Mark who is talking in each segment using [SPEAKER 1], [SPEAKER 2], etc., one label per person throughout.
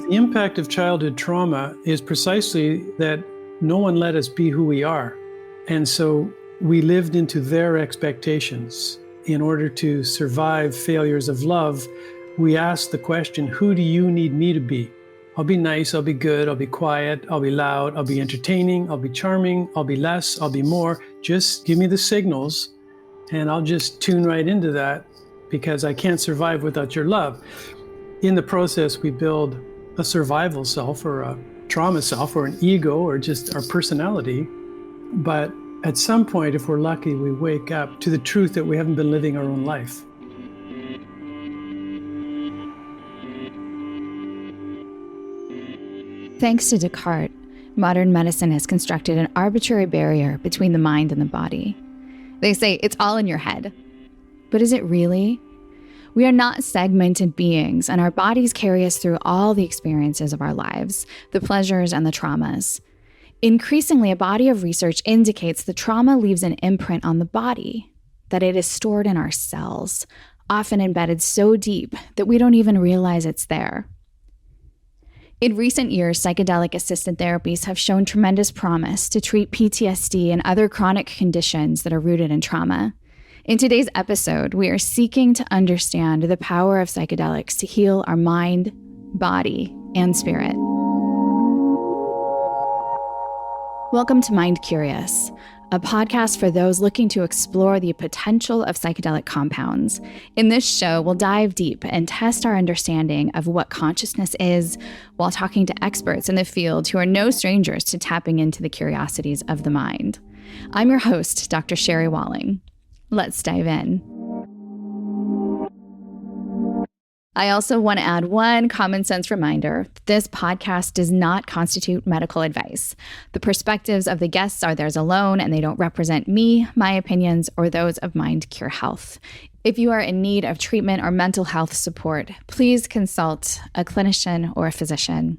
[SPEAKER 1] The impact of childhood trauma is precisely that no one let us be who we are. And so we lived into their expectations. In order to survive failures of love, we asked the question, who do you need me to be? I'll be nice, I'll be good, I'll be quiet, I'll be loud, I'll be entertaining, I'll be charming, I'll be less, I'll be more. Just give me the signals and I'll just tune right into that because I can't survive without your love. In the process, we build a survival self or a trauma self or an ego or just our personality. But at some point, if we're lucky, we wake up to the truth that we haven't been living our own life.
[SPEAKER 2] Thanks to Descartes, modern medicine has constructed an arbitrary barrier between the mind and the body. They say it's all in your head. But is it really? We are not segmented beings, and our bodies carry us through all the experiences of our lives, the pleasures and the traumas. Increasingly, a body of research indicates the trauma leaves an imprint on the body, that it is stored in our cells, often embedded so deep that we don't even realize it's there. In recent years, psychedelic-assisted therapies have shown tremendous promise to treat PTSD and other chronic conditions that are rooted in trauma. In today's episode, we are seeking to understand the power of psychedelics to heal our mind, body, and spirit. Welcome to Mind Curious, a podcast for those looking to explore the potential of psychedelic compounds. In this show, we'll dive deep and test our understanding of what consciousness is while talking to experts in the field who are no strangers to tapping into the curiosities of the mind. I'm your host, Dr. Sherry Walling. Let's dive in. I also want to add one common sense reminder. This podcast does not constitute medical advice. The perspectives of the guests are theirs alone, and they don't represent me, my opinions, or those of Mind Cure Health. If you are in need of treatment or mental health support, please consult a clinician or a physician.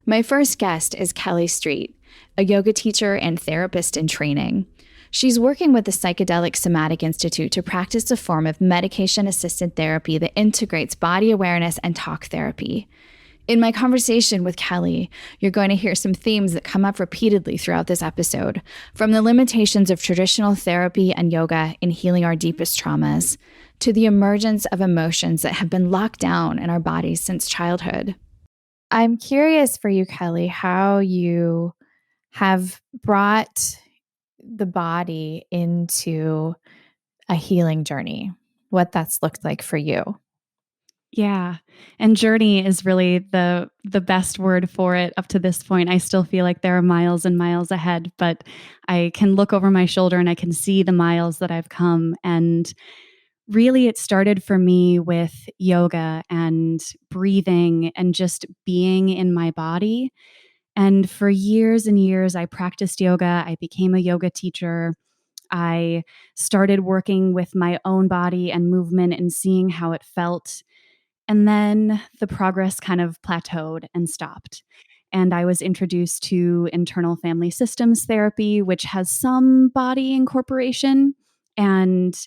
[SPEAKER 2] My first guest is Kelly Street, a yoga teacher and therapist in training. She's working with the Psychedelic Somatic Institute to practice a form of medication-assisted therapy that integrates body awareness and talk therapy. In my conversation with Kelly, you're going to hear some themes that come up repeatedly throughout this episode, from the limitations of traditional therapy and yoga in healing our deepest traumas, to the emergence of emotions that have been locked down in our bodies since childhood. I'm curious for you, Kelly, how you have brought the body into a healing journey, what that's looked like for you.
[SPEAKER 3] Yeah. And journey is really the best word for it up to this point. I still feel like there are miles and miles ahead, but I can look over my shoulder and I can see the miles that I've come. And really it started for me with yoga and breathing and just being in my body. And for years and years, I practiced yoga. I became a yoga teacher. I started working with my own body and movement and seeing how it felt. And then the progress kind of plateaued and stopped. And I was introduced to internal family systems therapy, which has some body incorporation. And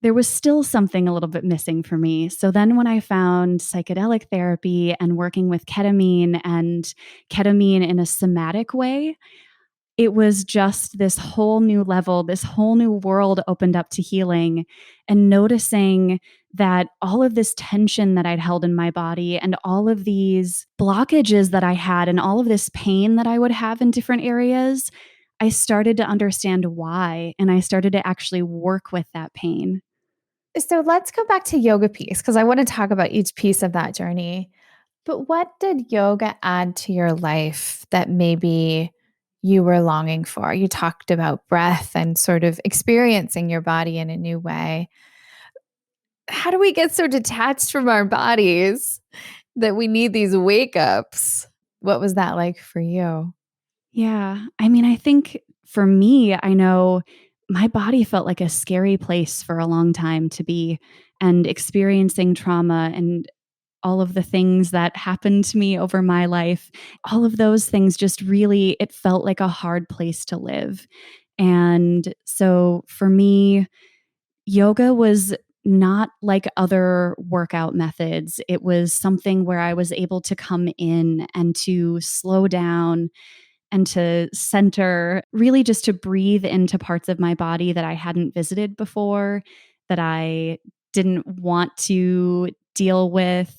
[SPEAKER 3] there was still something a little bit missing for me. So then when I found psychedelic therapy and working with ketamine in a somatic way, it was just this whole new level, this whole new world opened up to healing and noticing that all of this tension that I'd held in my body and all of these blockages that I had and all of this pain that I would have in different areas, I started to understand why, and I started to actually work with that pain.
[SPEAKER 2] So let's go back to yoga piece, because I want to talk about each piece of that journey. But what did yoga add to your life that maybe you were longing for? You talked about breath and sort of experiencing your body in a new way. How do we get so detached from our bodies that we need these wake ups? What was that like for you?
[SPEAKER 3] Yeah. I mean, I think for me, I know my body felt like a scary place for a long time to be, and experiencing trauma and all of the things that happened to me over my life, all of those things just really, it felt like a hard place to live. And so for me, yoga was not like other workout methods. It was something where I was able to come in and to slow down and to center, really just to breathe into parts of my body that I hadn't visited before, that I didn't want to deal with.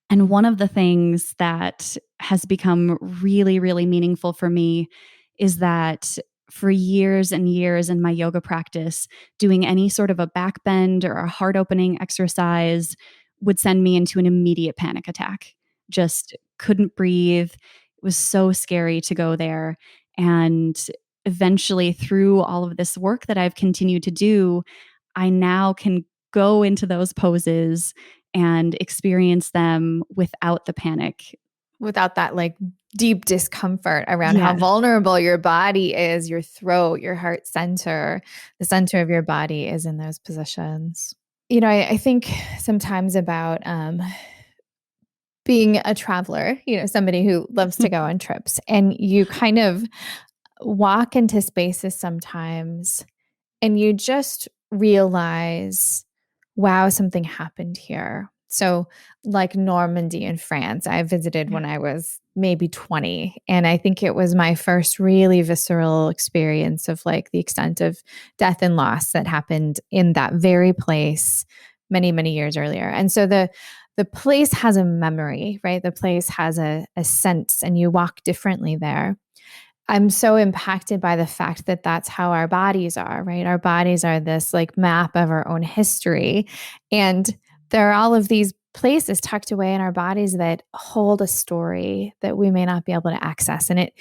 [SPEAKER 3] And one of the things that has become really, really meaningful for me is that for years and years in my yoga practice, doing any sort of a back bend or a heart opening exercise would send me into an immediate panic attack. Just couldn't breathe. It was so scary to go there. And eventually, through all of this work that I've continued to do, I now can go into those poses and experience them without the panic.
[SPEAKER 2] Without that like deep discomfort around how vulnerable your body is, your throat, your heart center, the center of your body is in those positions. You know, I think sometimes about being a traveler, you know, somebody who loves to go on trips, and you kind of walk into spaces sometimes and you just realize, wow, something happened here. So, like Normandy in France, I visited when I was maybe 20. And I think it was my first really visceral experience of like the extent of death and loss that happened in that very place many, many years earlier. And so the place has a memory, right? The place has a sense, and you walk differently there. I'm so impacted by the fact that that's how our bodies are, right? Our bodies are this like map of our own history. And there are all of these places tucked away in our bodies that hold a story that we may not be able to access. And it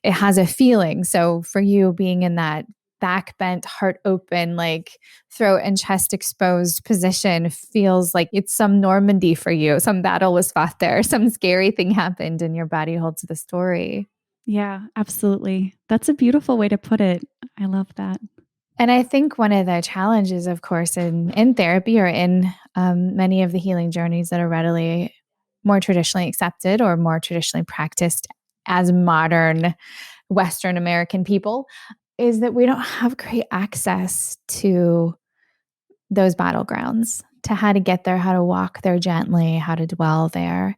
[SPEAKER 2] has a feeling. So for you being in that back bent, heart open, like throat and chest exposed position feels like it's some Normandy for you. Some battle was fought there. Some scary thing happened and your body holds the story.
[SPEAKER 3] Yeah, absolutely. That's a beautiful way to put it. I love that.
[SPEAKER 2] And I think one of the challenges, of course, in therapy or in many of the healing journeys that are readily more traditionally accepted or more traditionally practiced as modern Western American people, is that we don't have great access to those battlegrounds, to how to get there, how to walk there gently, how to dwell there.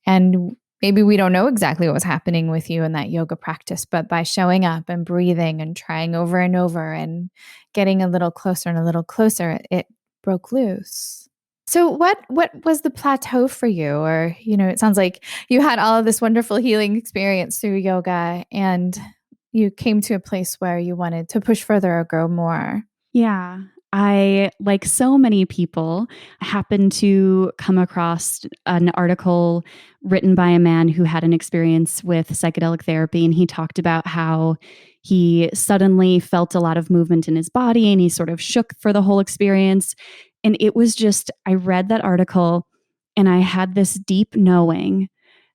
[SPEAKER 2] And maybe we don't know exactly what was happening with you in that yoga practice, but by showing up and breathing and trying over and over and getting a little closer and a little closer, it broke loose. So what was the plateau for you? Or, you know, it sounds like you had all of this wonderful healing experience through yoga and you came to a place where you wanted to push further or grow more.
[SPEAKER 3] Yeah. I, like so many people, happened to come across an article written by a man who had an experience with psychedelic therapy. And he talked about how he suddenly felt a lot of movement in his body and he sort of shook for the whole experience. And it was just, I read that article and I had this deep knowing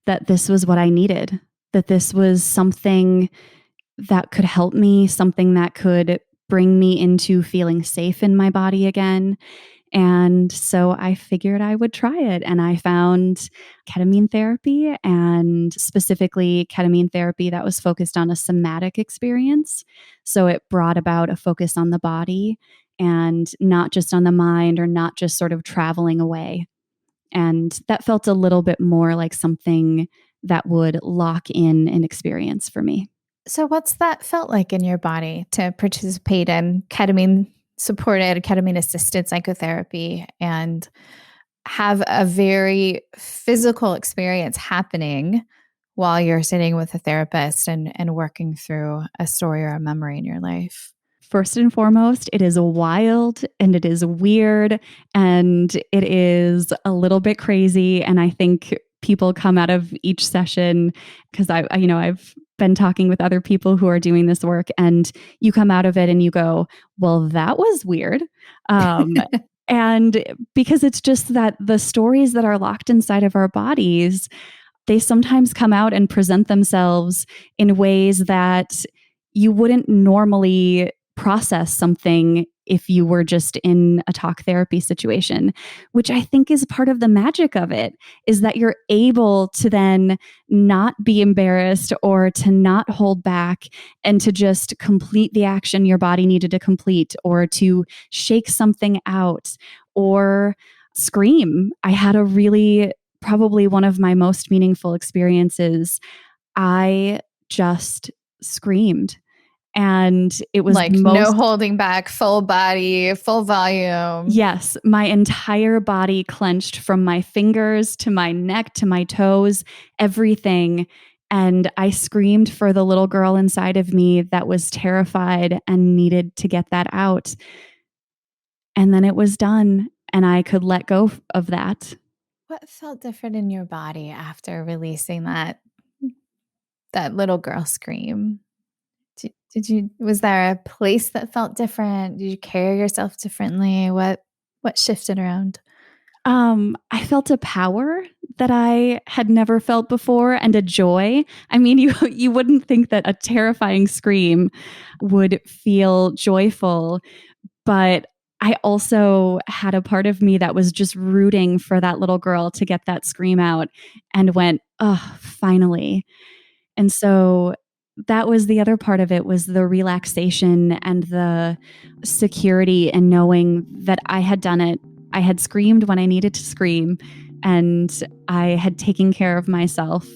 [SPEAKER 3] that this was what I needed, that this was something that could help me, something that could bring me into feeling safe in my body again. And so I figured I would try it. And I found ketamine therapy, and specifically ketamine therapy that was focused on a somatic experience. So it brought about a focus on the body and not just on the mind, or not just sort of traveling away. And that felt a little bit more like something that would lock in an experience for me.
[SPEAKER 2] So what's that felt like in your body to participate in ketamine supported, ketamine assisted psychotherapy and have a very physical experience happening while you're sitting with a therapist and working through a story or a memory in your life?
[SPEAKER 3] First and foremost, it is wild and it is weird and it is a little bit crazy. And I think people come out of each session, because I've been talking with other people who are doing this work, and you come out of it and you go, well, that was weird. And because it's just that the stories that are locked inside of our bodies, they sometimes come out and present themselves in ways that you wouldn't normally process something if you were just in a talk therapy situation, which I think is part of the magic of it, is that you're able to then not be embarrassed or to not hold back and to just complete the action your body needed to complete, or to shake something out or scream. I had a really, probably one of my most meaningful experiences. I just screamed. And it was
[SPEAKER 2] like no holding back, full body, full volume.
[SPEAKER 3] Yes, my entire body clenched from my fingers to my neck to my toes, everything. And I screamed for the little girl inside of me that was terrified and needed to get that out. And then it was done, and I could let go of that.
[SPEAKER 2] What felt different in your body after releasing that little girl scream? Was there a place that felt different? Did you carry yourself differently? What shifted around?
[SPEAKER 3] I felt a power that I had never felt before, and a joy. I mean, you wouldn't think that a terrifying scream would feel joyful, but I also had a part of me that was just rooting for that little girl to get that scream out, and went, oh, finally. And so that was the other part of it, was the relaxation and the security and knowing that I had done it. I had screamed when I needed to scream, and I had taken care of myself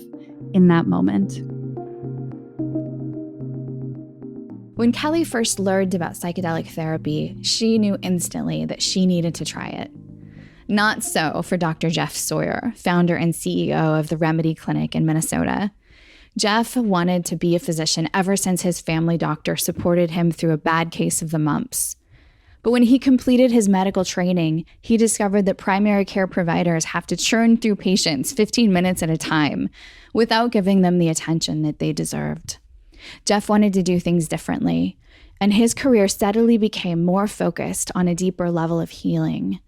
[SPEAKER 3] in that moment.
[SPEAKER 2] When Kelly first learned about psychedelic therapy, she knew instantly that she needed to try it. Not so for Dr. Jeff Sawyer, founder and CEO of the Remedy Clinic in Minnesota. Jeff wanted to be a physician ever since his family doctor supported him through a bad case of the mumps. But when he completed his medical training, he discovered that primary care providers have to churn through patients 15 minutes at a time without giving them the attention that they deserved. Jeff wanted to do things differently, and his career steadily became more focused on a deeper level of healing.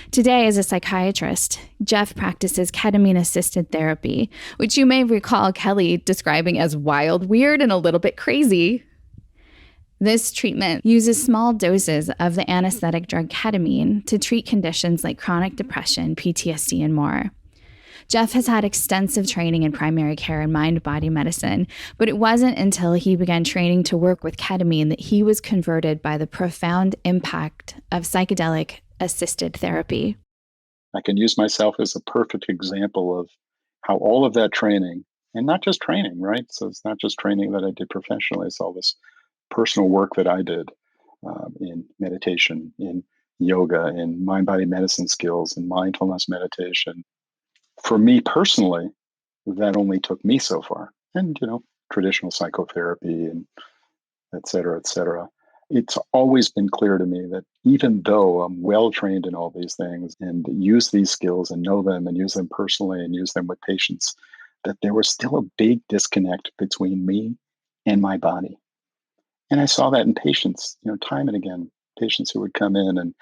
[SPEAKER 2] Today, as a psychiatrist, Jeff practices ketamine-assisted therapy, which you may recall Kelly describing as wild, weird, and a little bit crazy. This treatment uses small doses of the anesthetic drug ketamine to treat conditions like chronic depression, PTSD, and more. Jeff has had extensive training in primary care and mind-body medicine, but it wasn't until he began training to work with ketamine that he was converted by the profound impact of psychedelic-assisted therapy.
[SPEAKER 4] I can use myself as a perfect example of how all of that training, and not just training, right? So it's not just training that I did professionally, it's all this personal work that I did in meditation, in yoga, in mind-body medicine skills, in mindfulness meditation. For me personally, that only took me so far. And, traditional psychotherapy and et cetera, et cetera. It's always been clear to me that even though I'm well trained in all these things and use these skills and know them and use them personally and use them with patients, that there was still a big disconnect between me and my body. And I saw that in patients, time and again, patients who would come in and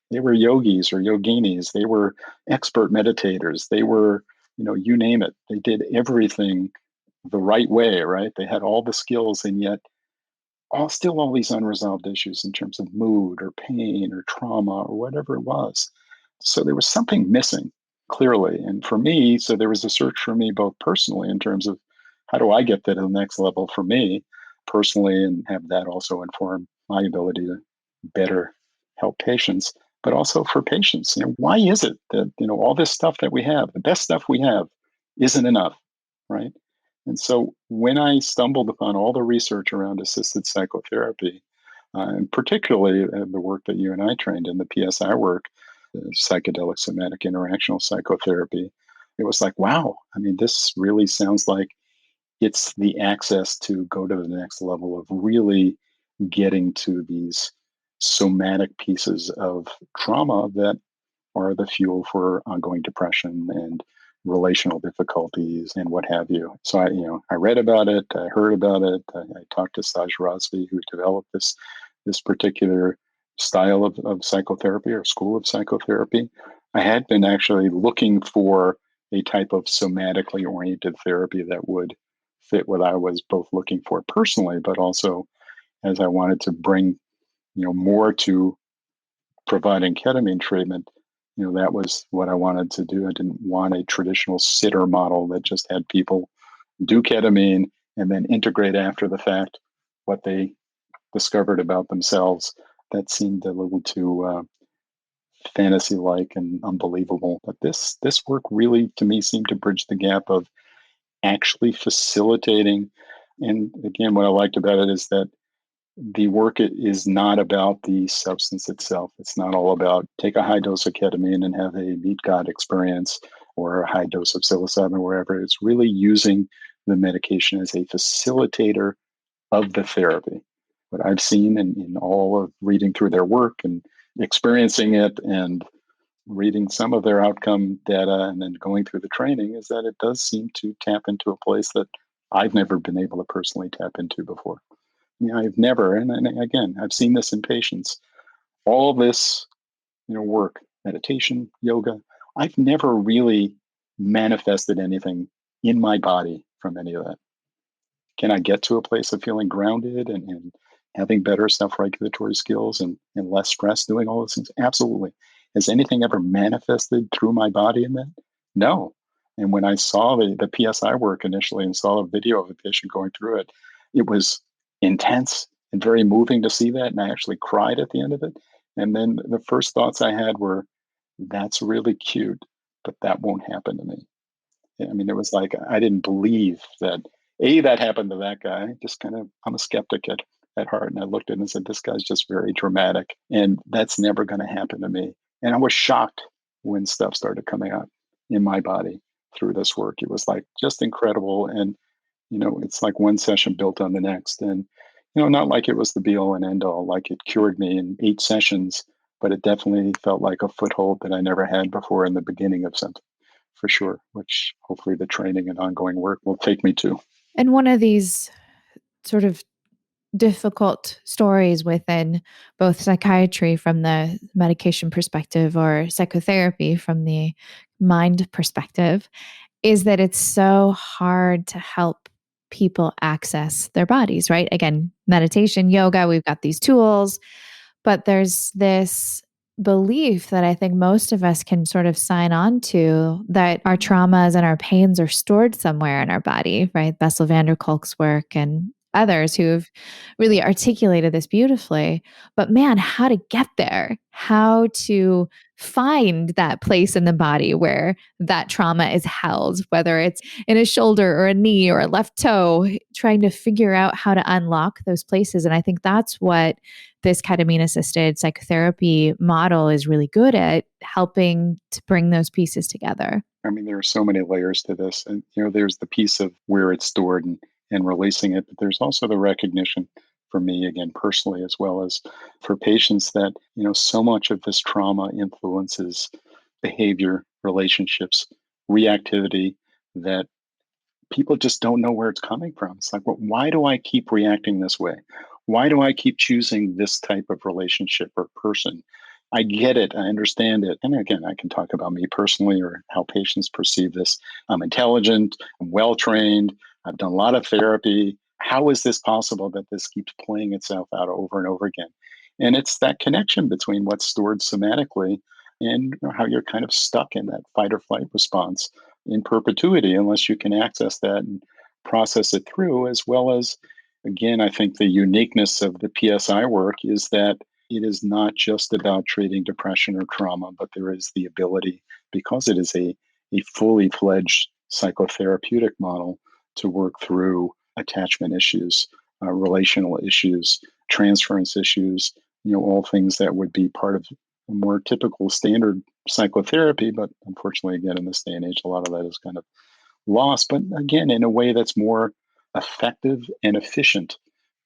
[SPEAKER 4] they were yogis or yoginis, they were expert meditators, they were, you name it. They did everything the right way, right? They had all the skills, and yet all these unresolved issues in terms of mood or pain or trauma or whatever it was. So there was something missing, clearly. And for me, so there was a search for me both personally in terms of how do I get to the next level for me personally and have that also inform my ability to better help patients, but also for patients. Why is it that, all this stuff that we have, the best stuff we have, isn't enough, right? And so when I stumbled upon all the research around assisted psychotherapy, and particularly the work that you and I trained in, the PSI work, the psychedelic somatic interactional psychotherapy, it was like, wow, this really sounds like it's the access to go to the next level of really getting to these somatic pieces of trauma that are the fuel for ongoing depression and relational difficulties and what have you. So I read about it, I heard about it, I talked to Saj Rasvi, who developed this particular style of psychotherapy or school of psychotherapy. I had been actually looking for a type of somatically oriented therapy that would fit what I was both looking for personally, but also as I wanted to bring more to providing ketamine treatment, that was what I wanted to do. I didn't want a traditional sitter model that just had people do ketamine and then integrate after the fact what they discovered about themselves. That seemed a little too fantasy-like and unbelievable. But this work really, to me, seemed to bridge the gap of actually facilitating. And again, what I liked about it is that the work is not about the substance itself. It's not all about take a high dose of ketamine and have a meet God experience or a high dose of psilocybin or wherever. It's really using the medication as a facilitator of the therapy. What I've seen in all of reading through their work and experiencing it and reading some of their outcome data and then going through the training is that it does seem to tap into a place that I've never been able to personally tap into before. I've never, and again, I've seen this in patients. All this, work, meditation, yoga, I've never really manifested anything in my body from any of that. Can I get to a place of feeling grounded and having better self-regulatory skills and less stress doing all those things? Absolutely. Has anything ever manifested through my body in that? No. And when I saw the PSI work initially and saw a video of a patient going through it, it was intense and very moving to see that. And I actually cried at the end of it. And then the first thoughts I had were, that's really cute, but that won't happen to me. I mean, it was like, I didn't believe that, that happened to that guy. Just kind of, I'm a skeptic at heart. And I looked at it and said, this guy's just very dramatic. And that's never going to happen to me. And I was shocked when stuff started coming out in my body through this work. It was like just incredible. And, it's like one session built on the next. And, not like it was the be all and end all, like it cured me in 8 sessions, but it definitely felt like a foothold that I never had before in the beginning of something, for sure, which hopefully the training and ongoing work will take me to.
[SPEAKER 2] And one of these sort of difficult stories within both psychiatry from the medication perspective or psychotherapy from the mind perspective is that it's so hard to help people access their bodies, right? Again, meditation, yoga, we've got these tools, but there's this belief that I think most of us can sort of sign on to that our traumas and our pains are stored somewhere in our body, right? Bessel van der Kolk's work and others who've really articulated this beautifully. But man, how to get there, how to find that place in the body where that trauma is held, whether it's in a shoulder or a knee or a left toe, trying to figure out how to unlock those places. And I think that's what this ketamine assisted psychotherapy model is really good at, helping to bring those pieces together.
[SPEAKER 4] I mean, there are so many layers to this. And, there's the piece of where it's stored and releasing it, but there's also the recognition for me, again, personally, as well as for patients that, so much of this trauma influences behavior, relationships, reactivity that people just don't know where it's coming from. It's like, well, why do I keep reacting this way? Why do I keep choosing this type of relationship or person? I get it. I understand it. And again, I can talk about me personally or how patients perceive this. I'm intelligent. I'm well-trained. I've done a lot of therapy. How is this possible that this keeps playing itself out over and over again? And it's that connection between what's stored somatically and how you're kind of stuck in that fight or flight response in perpetuity unless you can access that and process it through, as well as, again, I think the uniqueness of the PSI work is that it is not just about treating depression or trauma, but there is the ability, because it is a fully fledged psychotherapeutic model, to work through attachment issues, relational issues, transference issues, all things that would be part of a more typical standard psychotherapy. But unfortunately, again, in this day and age, a lot of that is kind of lost, but again, in a way that's more effective and efficient.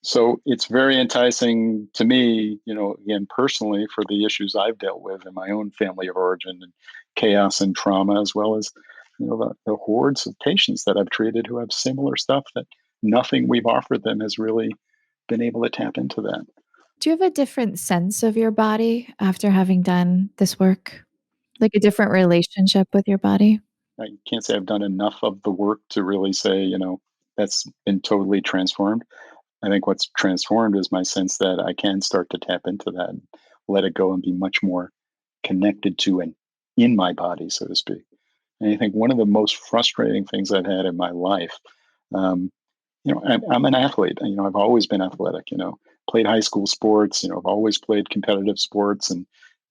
[SPEAKER 4] So it's very enticing to me, again, personally, for the issues I've dealt with in my own family of origin and chaos and trauma, as well as, the hordes of patients that I've treated who have similar stuff that nothing we've offered them has really been able to tap into that.
[SPEAKER 2] Do you have a different sense of your body after having done this work? Like a different relationship with your body?
[SPEAKER 4] I can't say I've done enough of the work to really say, that's been totally transformed. I think what's transformed is my sense that I can start to tap into that. let it go and be much more connected to and in my body, so to speak. And I think one of the most frustrating things I've had in my life, um, I'm an athlete. I've always been athletic. Played high school sports. I've always played competitive sports and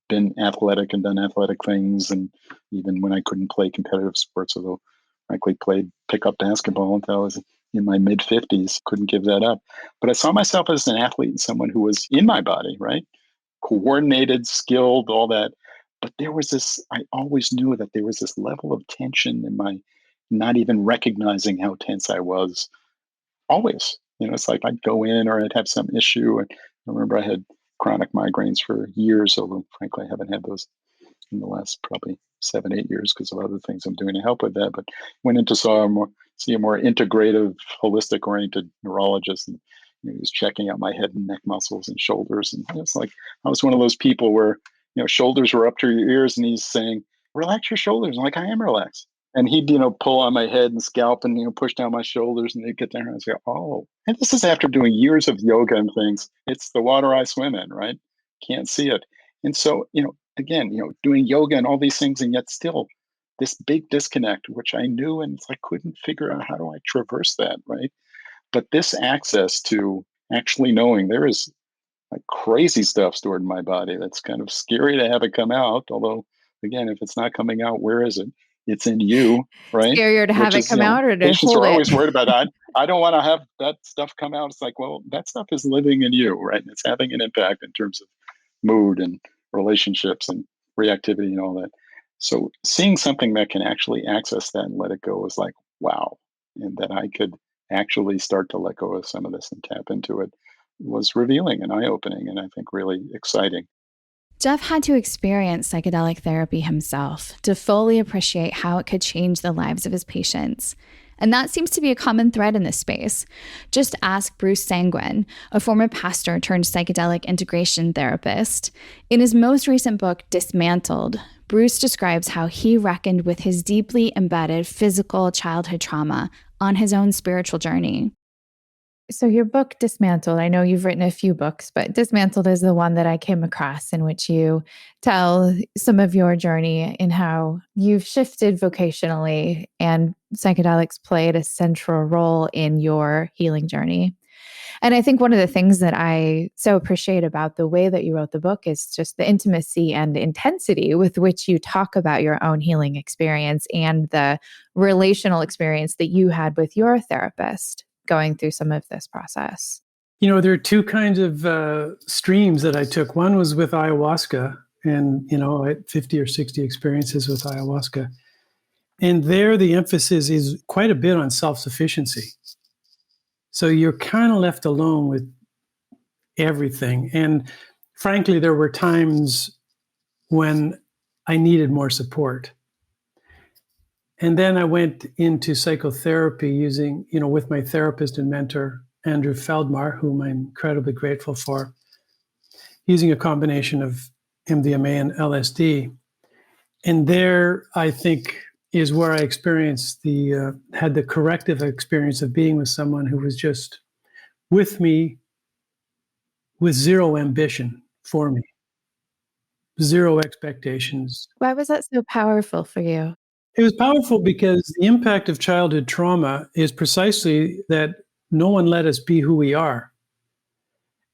[SPEAKER 4] been athletic and done athletic things. And even when I couldn't play competitive sports, although frankly played pickup basketball until I was in my mid 50s, couldn't give that up. But I saw myself as an athlete and someone who was in my body, right? Coordinated, skilled, all that. But I always knew that there was this level of tension in my not even recognizing how tense I was always. It's like I'd go in or I'd have some issue. And I remember I had chronic migraines for years, although frankly, I haven't had those in the last probably 7, 8 years because of other things I'm doing to help with that. But went in to see a more integrative, holistic oriented neurologist. And he was checking out my head and neck muscles and shoulders. And it's like I was one of those people where, shoulders were up to your ears and he's saying, relax your shoulders. I'm like, I am relaxed. And he'd, pull on my head and scalp and, push down my shoulders and they'd get there and I'd say, oh, and this is after doing years of yoga and things. It's the water I swim in, right? Can't see it. And so, again, doing yoga and all these things, and yet still this big disconnect, which I knew, and I couldn't figure out how do I traverse that, right? But this access to actually knowing there is like crazy stuff stored in my body that's kind of scary to have it come out. Although, again, if it's not coming out, where is it? It's in you, right?
[SPEAKER 2] Scarier to have it come out or to
[SPEAKER 4] patients
[SPEAKER 2] hold
[SPEAKER 4] are
[SPEAKER 2] it?
[SPEAKER 4] always worried about that. I don't want to have that stuff come out. It's like, well, that stuff is living in you, right? And it's having an impact in terms of mood and relationships and reactivity and all that. So seeing something that can actually access that and let it go is like, wow. And that I could actually start to let go of some of this and tap into it was revealing and eye-opening and I think really exciting.
[SPEAKER 2] Jeff had to experience psychedelic therapy himself to fully appreciate how it could change the lives of his patients. And that seems to be a common thread in this space. Just ask Bruce Sanguin, a former pastor turned psychedelic integration therapist. In his most recent book, Dismantled, Bruce describes how he reckoned with his deeply embedded physical childhood trauma on his own spiritual journey. So your book, Dismantled, I know you've written a few books, but Dismantled is the one that I came across in which you tell some of your journey in how you've shifted vocationally and psychedelics played a central role in your healing journey. And I think one of the things that I so appreciate about the way that you wrote the book is just the intimacy and intensity with which you talk about your own healing experience and the relational experience that you had with your therapist going through some of this process.
[SPEAKER 1] There are two kinds of streams that I took. One was with ayahuasca, and I had 50 or 60 experiences with ayahuasca. And there the emphasis is quite a bit on self-sufficiency. So you're kind of left alone with everything. And frankly, there were times when I needed more support. And then I went into psychotherapy using, with my therapist and mentor, Andrew Feldmar, whom I'm incredibly grateful for, using a combination of MDMA and LSD. And there, I think, is where I experienced had the corrective experience of being with someone who was just with me with zero ambition for me, zero expectations.
[SPEAKER 2] Why was that so powerful for you?
[SPEAKER 1] It was powerful because the impact of childhood trauma is precisely that no one let us be who we are.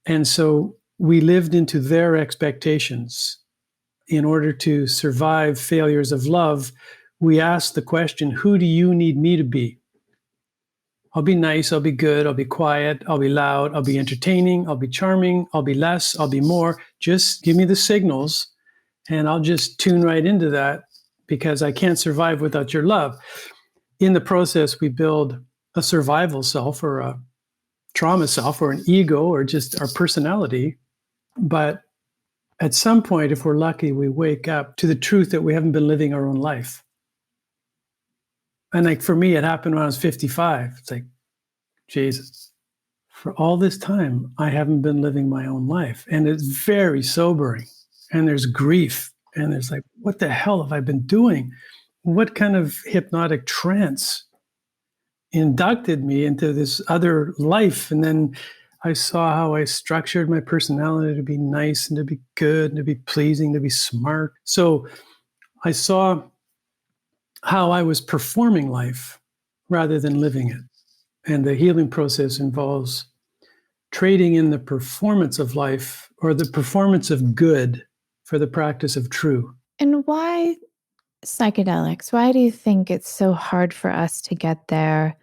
[SPEAKER 1] And so we lived into their expectations. In order to survive failures of love, we asked the question, who do you need me to be? I'll be nice, I'll be good, I'll be quiet, I'll be loud, I'll be entertaining, I'll be charming, I'll be less, I'll be more. Just give me the signals and I'll just tune right into that because I can't survive without your love. In the process, we build a survival self or a trauma self or an ego or just our personality. But at some point, if we're lucky, we wake up to the truth that we haven't been living our own life. And like for me, it happened when I was 55. It's like, Jesus, for all this time, I haven't been living my own life. And it's very sobering. And there's grief. And there's like, what the hell have I been doing? What kind of hypnotic trance inducted me into this other life? And then I saw how I structured my personality to be nice and to be good and to be pleasing, to be smart. So I saw how I was performing life rather than living it. And the healing process involves trading in the performance of life or the performance of good for the practice of true.
[SPEAKER 2] And why psychedelics? Why do you think it's so hard for us to get there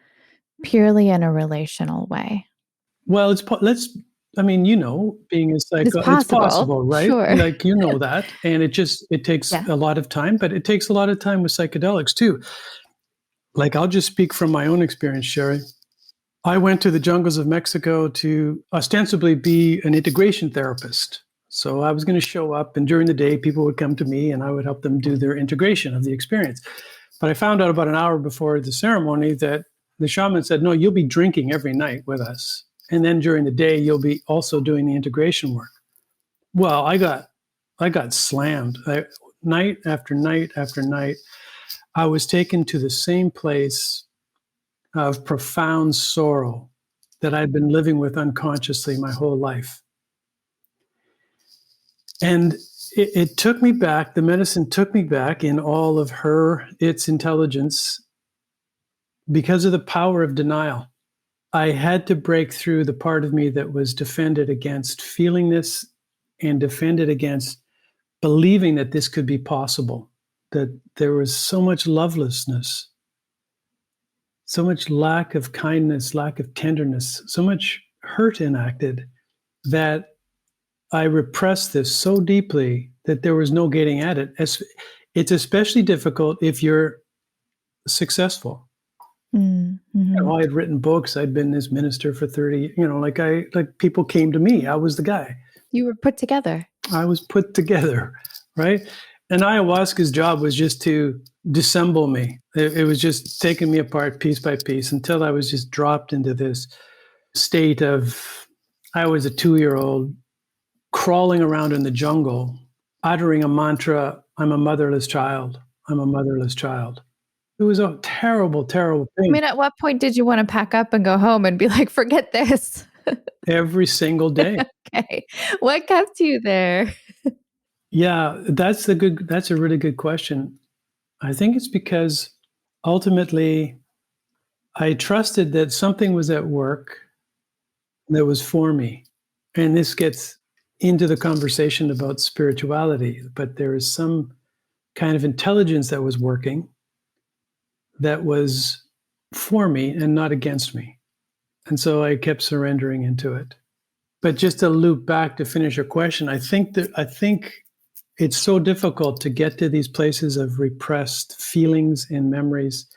[SPEAKER 2] purely in a relational way?
[SPEAKER 1] Well, being a
[SPEAKER 2] It's
[SPEAKER 1] it's
[SPEAKER 2] possible,
[SPEAKER 1] possible, right?
[SPEAKER 2] sure.
[SPEAKER 1] Like, that. And it takes
[SPEAKER 2] Yeah.
[SPEAKER 1] a lot of time, but it takes a lot of time with psychedelics too. Like, I'll just speak from my own experience, Sherry. I went to the jungles of Mexico to ostensibly be an integration therapist. So I was going to show up, and during the day, people would come to me and I would help them do their integration of the experience. But I found out about an hour before the ceremony that the shaman said, no, you'll be drinking every night with us. And then during the day, you'll be also doing the integration work. Well, I got slammed. Night after night after night, I was taken to the same place of profound sorrow that I'd been living with unconsciously my whole life. And it took me back, the medicine took me back in all of its intelligence because of the power of denial. I had to break through the part of me that was defended against feeling this and defended against believing that this could be possible, that there was so much lovelessness, so much lack of kindness, lack of tenderness, so much hurt enacted that I repressed this so deeply that there was no getting at it. It's especially difficult if you're successful.
[SPEAKER 2] Mm-hmm.
[SPEAKER 1] I had written books. I'd been this minister for 30, like people came to me. I was the guy.
[SPEAKER 2] You were put together.
[SPEAKER 1] I was put together, right? And ayahuasca's job was just to dissemble me. It was just taking me apart piece by piece until I was just dropped into this state of, I was a 2-year-old crawling around in the jungle, uttering a mantra, I'm a motherless child. I'm a motherless child. It was a terrible, terrible thing.
[SPEAKER 2] I mean, at what point did you want to pack up and go home and be like, forget this?
[SPEAKER 1] Every single day.
[SPEAKER 2] Okay. What kept you there?
[SPEAKER 1] Yeah, that's a really good question. I think it's because ultimately I trusted that something was at work that was for me. And this gets into the conversation about spirituality, but there is some kind of intelligence that was working that was for me and not against me. And so I kept surrendering into it. But just to loop back to finish your question, I think it's so difficult to get to these places of repressed feelings and memories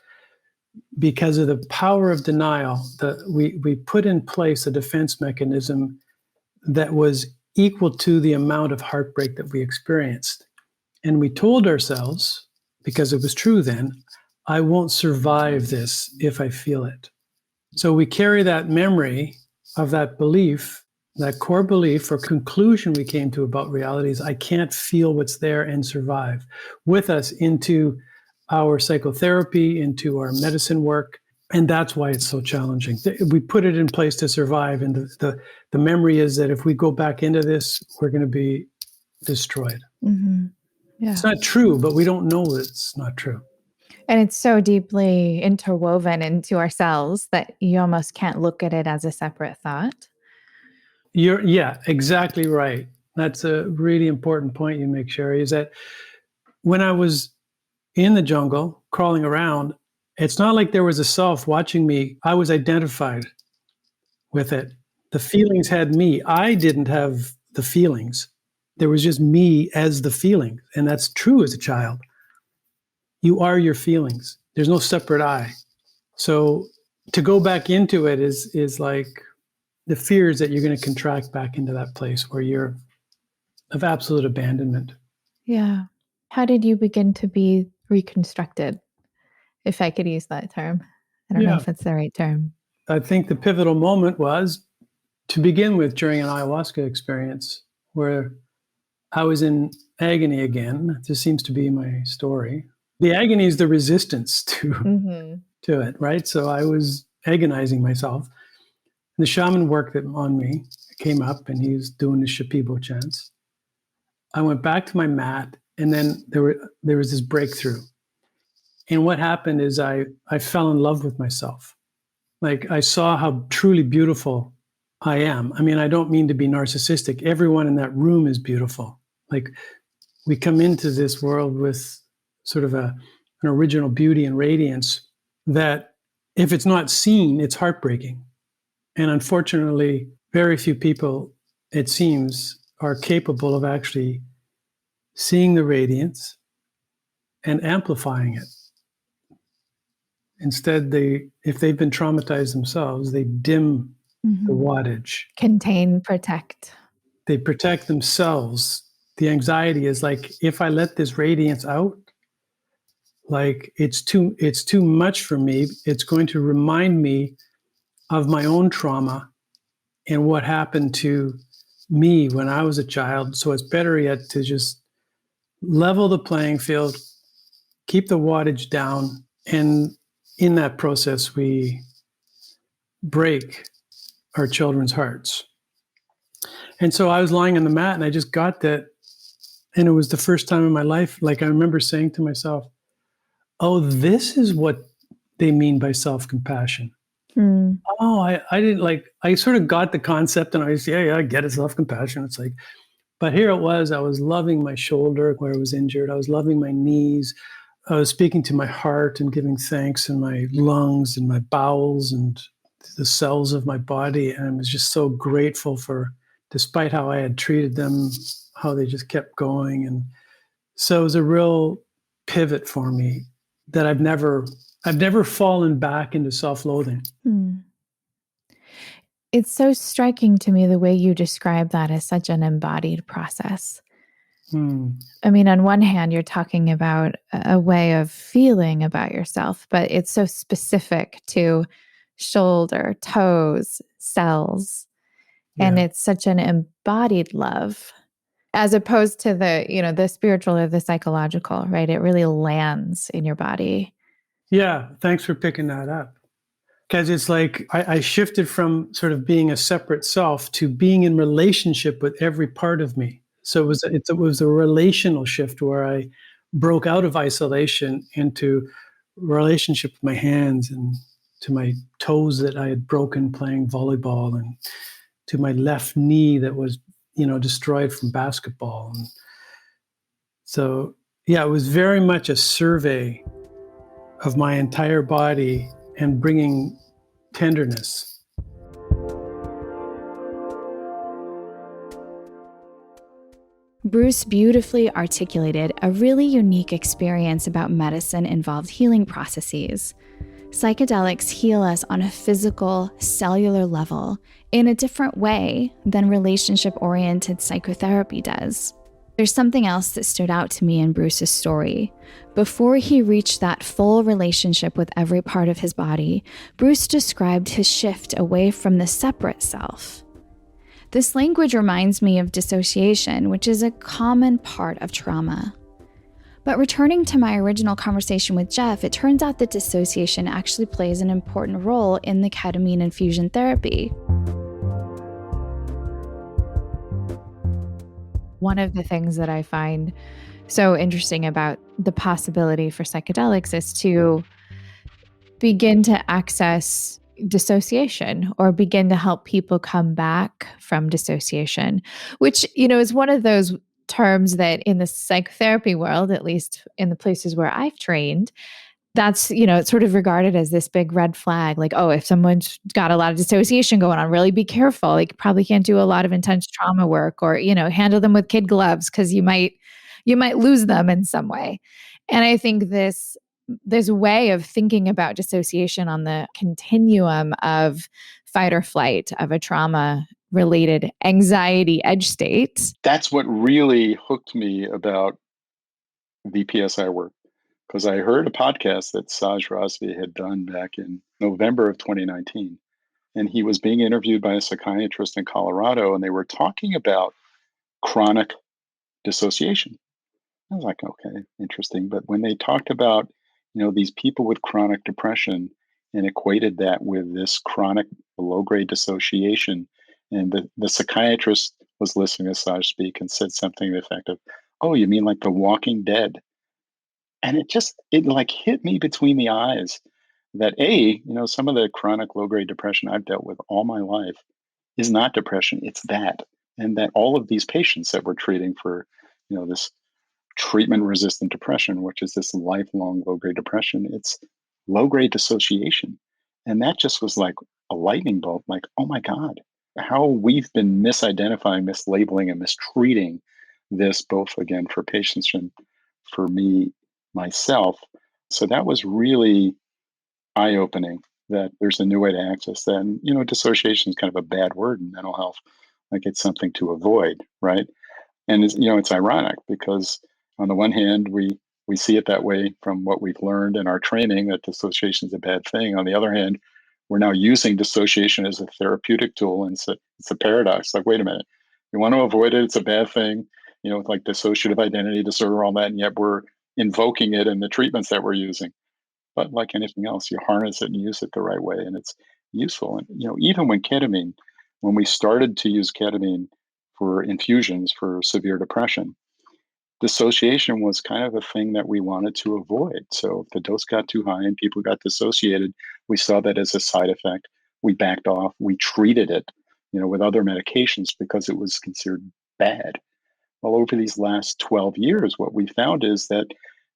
[SPEAKER 1] because of the power of denial. That we put in place a defense mechanism that was equal to the amount of heartbreak that we experienced. And we told ourselves, because it was true then, I won't survive this if I feel it. So we carry that memory of that belief, that core belief or conclusion we came to about reality is I can't feel what's there and survive, with us into our psychotherapy, into our medicine work. And that's why it's so challenging. We put it in place to survive. And the memory is that if we go back into this, we're going to be destroyed.
[SPEAKER 2] Mm-hmm. Yeah.
[SPEAKER 1] It's not true, but we don't know that it's not true.
[SPEAKER 2] And it's so deeply interwoven into ourselves that you almost can't look at it as a separate thought.
[SPEAKER 1] Yeah, exactly right. That's a really important point you make, Sherry, is that when I was in the jungle, crawling around, it's not like there was a self watching me. I was identified with it. The feelings had me. I didn't have the feelings. There was just me as the feeling. And that's true as a child. You are your feelings. There's no separate I. So to go back into it is like the fears that you're going to contract back into that place where you're of absolute abandonment.
[SPEAKER 2] Yeah. How did you begin to be reconstructed, if I could use that term? I don't know if it's the right term.
[SPEAKER 1] I think the pivotal moment was to begin with during an ayahuasca experience where I was in agony again. This seems to be my story. The agony is the resistance to it, right? So I was agonizing myself. And The shaman worked on me, came up, and he was doing the Shipibo chants. I went back to my mat, and then there was this breakthrough. And what happened is I fell in love with myself. Like, I saw how truly beautiful I am. I mean, I don't mean to be narcissistic. Everyone in that room is beautiful. Like, we come into this world with sort of an original beauty and radiance that, if it's not seen, it's heartbreaking. And unfortunately, very few people, it seems, are capable of actually seeing the radiance and amplifying it. Instead, if they've been traumatized themselves, they dim the wattage.
[SPEAKER 2] Contain, protect.
[SPEAKER 1] They protect themselves. The anxiety is like, if I let this radiance out, like it's too much for me. It's going to remind me of my own trauma and what happened to me when I was a child. So it's better yet to just level the playing field, keep the wattage down, and in that process, we break our children's hearts. And so I was lying on the mat and I just got that. And it was the first time in my life, like, I remember saying to myself, oh, this is what they mean by self-compassion. Oh, I didn't I sort of got the concept, and I was, yeah, I get it, self-compassion. It's like, but here it was, I was loving my shoulder where I was injured. I was loving my knees. I was speaking to my heart and giving thanks in my lungs and my bowels and the cells of my body. And I was just so grateful for, despite how I had treated them, how they just kept going. And so it was a real pivot for me that I've never fallen back into self-loathing.
[SPEAKER 2] It's so striking to me the way you describe that as such an embodied process. I mean, on one hand, you're talking about a way of feeling about yourself, but it's so specific to shoulder, toes, cells. Yeah. And it's such an embodied love, as opposed to the spiritual or the psychological, right? It really lands in your body.
[SPEAKER 1] Yeah. Thanks for picking that up. Because it's like I shifted from sort of being a separate self to being in relationship with every part of me. So it was a relational shift where I broke out of isolation into relationship with my hands and to my toes that I had broken playing volleyball, and to my left knee that was, destroyed from basketball. And so, yeah, it was very much a survey of my entire body and bringing tenderness.
[SPEAKER 2] Bruce beautifully articulated a really unique experience about medicine-involved healing processes. Psychedelics heal us on a physical, cellular level in a different way than relationship-oriented psychotherapy does. There's something else that stood out to me in Bruce's story. Before he reached that full relationship with every part of his body, Bruce described his shift away from the separate self. This language reminds me of dissociation, which is a common part of trauma. But returning to my original conversation with Jeff, it turns out that dissociation actually plays an important role in the ketamine infusion therapy. One of the things that I find so interesting about the possibility for psychedelics is to begin to access dissociation, or begin to help people come back from dissociation, which, is one of those terms that in the psychotherapy world, at least in the places where I've trained, that's, it's sort of regarded as this big red flag. Like, oh, if someone's got a lot of dissociation going on, really be careful. Like, probably can't do a lot of intense trauma work, or, handle them with kid gloves because you might lose them in some way. And I think this way of thinking about dissociation on the continuum of fight or flight, of a trauma-related anxiety edge state.
[SPEAKER 4] That's what really hooked me about VPSI work, because I heard a podcast that Saj Rasvi had done back in November of 2019. And he was being interviewed by a psychiatrist in Colorado, and they were talking about chronic dissociation. I was like, okay, interesting. But when they talked about, these people with chronic depression and equated that with this chronic low-grade dissociation. And the psychiatrist was listening to Saj speak and said something to the effect of, "Oh, you mean like The Walking Dead?" And it like hit me between the eyes that some of the chronic low-grade depression I've dealt with all my life is not depression, it's that. And that all of these patients that we're treating for, this treatment-resistant depression, which is this lifelong low-grade depression, it's low-grade dissociation. And that just was like a lightning bolt, like, oh my God, how we've been misidentifying, mislabeling, and mistreating this, both again for patients and for me, myself. So that was really eye-opening that there's a new way to access that. And, dissociation is kind of a bad word in mental health. Like it's something to avoid, right? And it's ironic because on the one hand, we see it that way from what we've learned in our training that dissociation is a bad thing. On the other hand, we're now using dissociation as a therapeutic tool, and it's a paradox. Like, wait a minute, you want to avoid it; it's a bad thing, with like dissociative identity disorder, all that, and yet we're invoking it in the treatments that we're using. But like anything else, you harness it and use it the right way, and it's useful. And even when we started to use ketamine for infusions for severe depression, dissociation was kind of a thing that we wanted to avoid. So if the dose got too high and people got dissociated, we saw that as a side effect. We backed off. We treated it, with other medications because it was considered bad. Well, over these last 12 years, what we found is that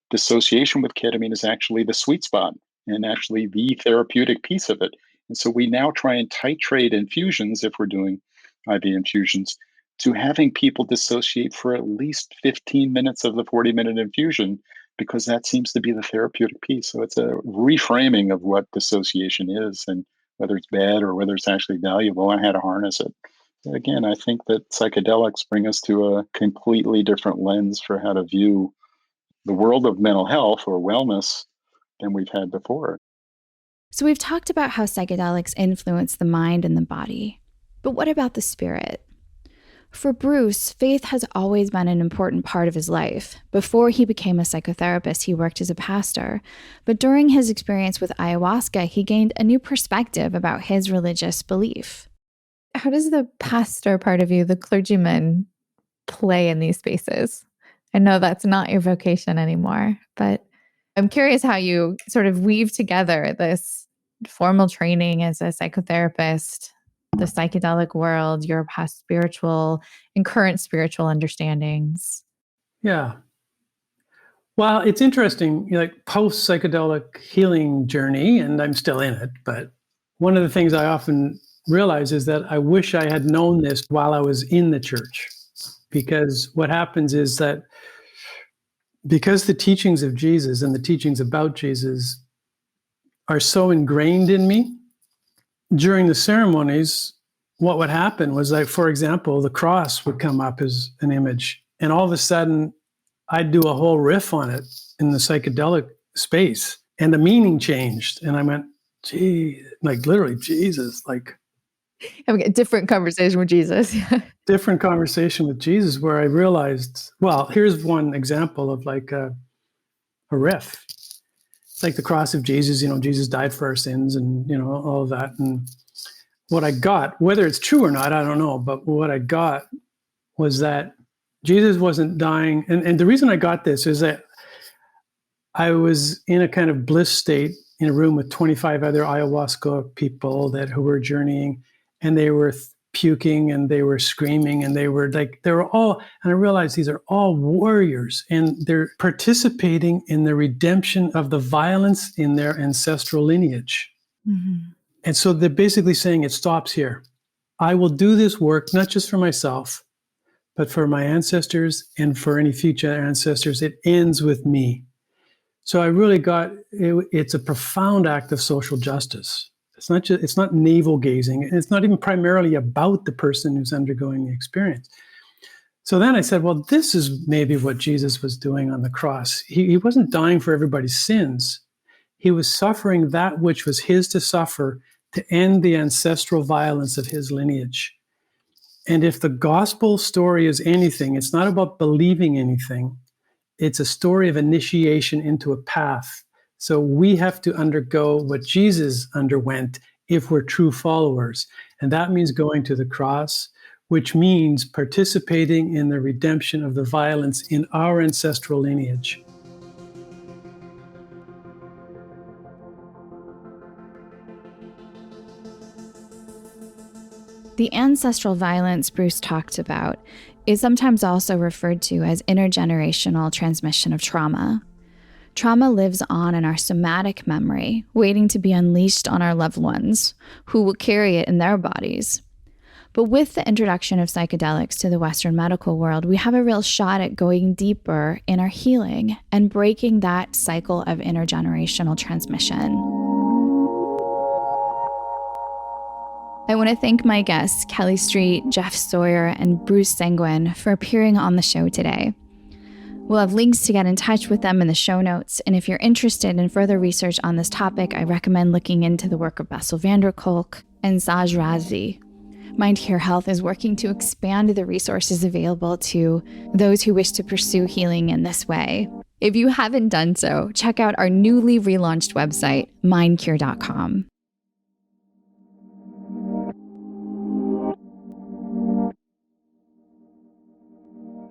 [SPEAKER 4] dissociation with ketamine is actually the sweet spot and actually the therapeutic piece of it. And so we now try and titrate infusions, if we're doing IV infusions, to having people dissociate for at least 15 minutes of the 40-minute infusion, because that seems to be the therapeutic piece. So it's a reframing of what dissociation is and whether it's bad or whether it's actually valuable and how to harness it. Again, I think that psychedelics bring us to a completely different lens for how to view the world of mental health or wellness than we've had before.
[SPEAKER 2] So we've talked about how psychedelics influence the mind and the body. But what about the spirit? For Bruce, faith has always been an important part of his life. Before he became a psychotherapist, he worked as a pastor. But during his experience with ayahuasca, he gained a new perspective about his religious belief. How does the pastor part of you, the clergyman, play in these spaces? I know that's not your vocation anymore, but I'm curious how you sort of weave together this formal training as a psychotherapist, the psychedelic world, your past spiritual and current spiritual understandings.
[SPEAKER 1] Yeah. Well, it's interesting, like post-psychedelic healing journey, and I'm still in it, but one of the things I often realize is that I wish I had known this while I was in the church, because what happens is that because the teachings of Jesus and the teachings about Jesus are so ingrained in me, during the ceremonies, what would happen was, like, for example, the cross would come up as an image, and all of a sudden I'd do a whole riff on it in the psychedelic space, and the meaning changed. And I went, gee, like literally Jesus, like
[SPEAKER 2] Having a different conversation with Jesus.
[SPEAKER 1] different conversation with Jesus, where I realized, well, here's one example of like a riff. It's like the cross of Jesus, Jesus died for our sins and, all of that. And what I got, whether it's true or not, I don't know, but what I got was that Jesus wasn't dying. And the reason I got this is that I was in a kind of bliss state in a room with 25 other ayahuasca people who were journeying, and they were puking and they were screaming and they were all, and I realized these are all warriors and they're participating in the redemption of the violence in their ancestral lineage. Mm-hmm. And so they're basically saying it stops here. I will do this work, not just for myself, but for my ancestors and for any future ancestors. It ends with me. So I really got, it's a profound act of social justice. It's not navel gazing. And it's not even primarily about the person who's undergoing the experience. So then I said, well, this is maybe what Jesus was doing on the cross. He wasn't dying for everybody's sins. He was suffering that which was his to suffer to end the ancestral violence of his lineage. And if the gospel story is anything, it's not about believing anything. It's a story of initiation into a path. So we have to undergo what Jesus underwent if we're true followers. And that means going to the cross, which means participating in the redemption of the violence in our ancestral lineage.
[SPEAKER 2] The ancestral violence Bruce talked about is sometimes also referred to as intergenerational transmission of trauma. Trauma lives on in our somatic memory, waiting to be unleashed on our loved ones, who will carry it in their bodies. But with the introduction of psychedelics to the Western medical world, we have a real shot at going deeper in our healing and breaking that cycle of intergenerational transmission. I want to thank my guests, Kelly Street, Jeff Sawyer, and Bruce Sanguin, for appearing on the show today. We'll have links to get in touch with them in the show notes, and if you're interested in further research on this topic, I recommend looking into the work of Bessel van der Kolk and Saj Razvi. Mind Care Health is working to expand the resources available to those who wish to pursue healing in this way. If you haven't done so, check out our newly relaunched website, mindcure.com.